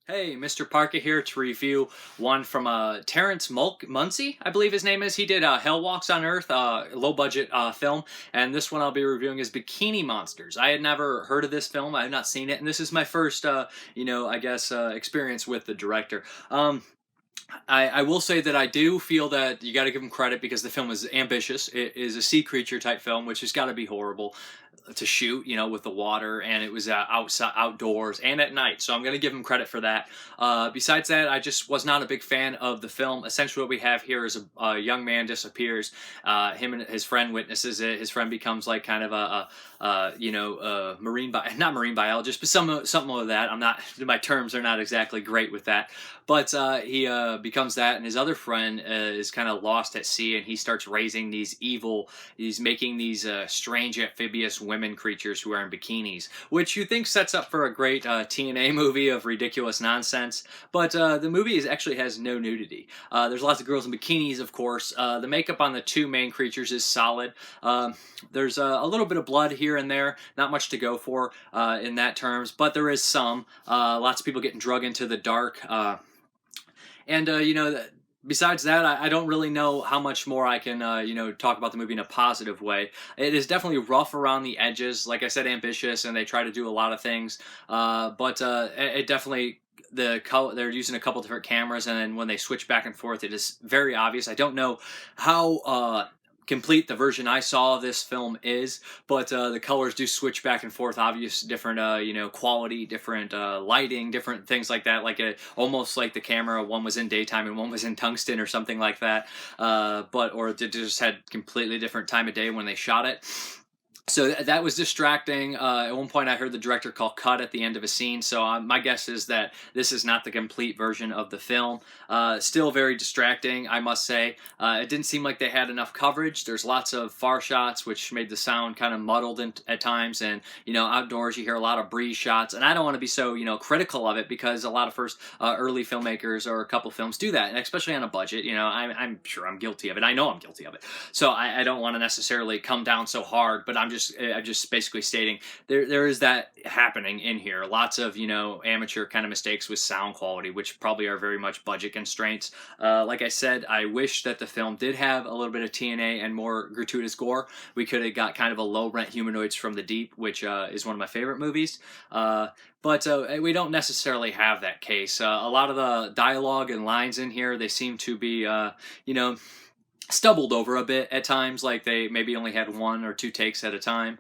Hey, Mrparka here to review one from Terrence Muncie, I believe his name is. He did Hell Walks on Earth, low-budget film, and this one I'll be reviewing is Bikini Monsters. I had never heard of this film, I had not seen it, and this is my first, I guess, experience with the director. I will say that I do feel that you got to give him credit because the film is ambitious. It is a sea creature type film, which has got to be horrible to shoot, with the water, and it was outside, outdoors, and at night. So I'm going to give him credit for that. Besides that, I just was not a big fan of the film. Essentially, what we have here is a young man disappears. Him and his friend witnesses it. His friend becomes like kind of not marine biologist, but something of that. I'm not. My terms are not exactly great with that. But he becomes that, and his other friend is kind of lost at sea, and he starts raising these he's making these strange amphibious women creatures who are in bikinis, which you think sets up for a great TNA movie of ridiculous nonsense, but the movie actually has no nudity. There's lots of girls in bikinis, of course. The makeup on the two main creatures is solid. There's a little bit of blood here and there, not much to go for in that terms, but there is some. Lots of people getting drug into the dark. Besides that, I don't really know how much more I can, talk about the movie in a positive way. It is definitely rough around the edges, like I said, ambitious, and they try to do a lot of things. But it definitely they're using a couple different cameras, and then when they switch back and forth, it is very obvious. I don't know how complete the version I saw of this film is, but the colors do switch back and forth, obvious different quality, different lighting, different things like that, like almost like the camera, one was in daytime and one was in tungsten or something like that, or they just had completely different time of day when they shot it. So that was distracting. At one point I heard the director call cut at the end of a scene, so my guess is that this is not the complete version of the film. Still very distracting, I must say. It didn't seem like they had enough coverage. There's lots of far shots, which made the sound kind of muddled at times, and outdoors you hear a lot of breeze shots, and I don't want to be so critical of it, because a lot of early filmmakers or a couple films do that, and especially on a budget. I'm sure I'm guilty of it. I know I'm guilty of it, so I don't want to necessarily come down so hard, but I'm just basically stating there is that happening in here. Lots of amateur kind of mistakes with sound quality, which probably are very much budget constraints. Like I said, I wish that the film did have a little bit of TNA and more gratuitous gore. We could have got kind of a low rent Humanoids from the Deep, which is one of my favorite movies. But we don't necessarily have that case. A lot of the dialogue and lines in here, they seem to be stubbled over a bit at times, like they maybe only had one or two takes at a time.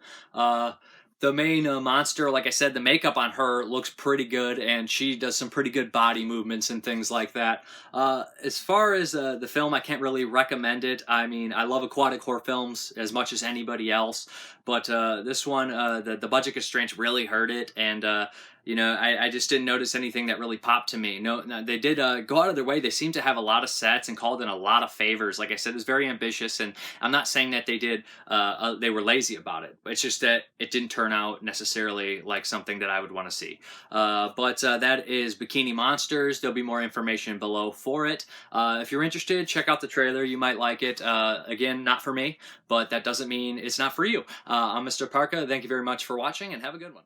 The main monster, like I said, the makeup on her looks pretty good, and she does some pretty good body movements and things like that. As far as the film, I can't really recommend it. I mean, I love aquatic horror films as much as anybody else, but this one, the budget constraints really hurt it, and I just didn't notice anything that really popped to me. No, they did go out of their way. They seem to have a lot of sets and called in a lot of favors. Like I said, it was very ambitious, and I'm not saying that they were lazy about it. It's just that it didn't turn out necessarily like something that I would want to see. But that is Bikini Monsters. There'll be more information below for it. If you're interested, check out the trailer. You might like it. Again, not for me, but that doesn't mean it's not for you. I'm Mrparka. Thank you very much for watching, and have a good one.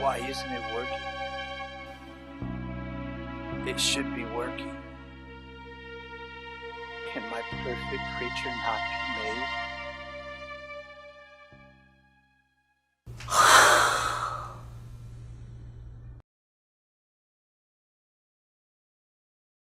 Why isn't it working? It should be working. Can my perfect creature not be made?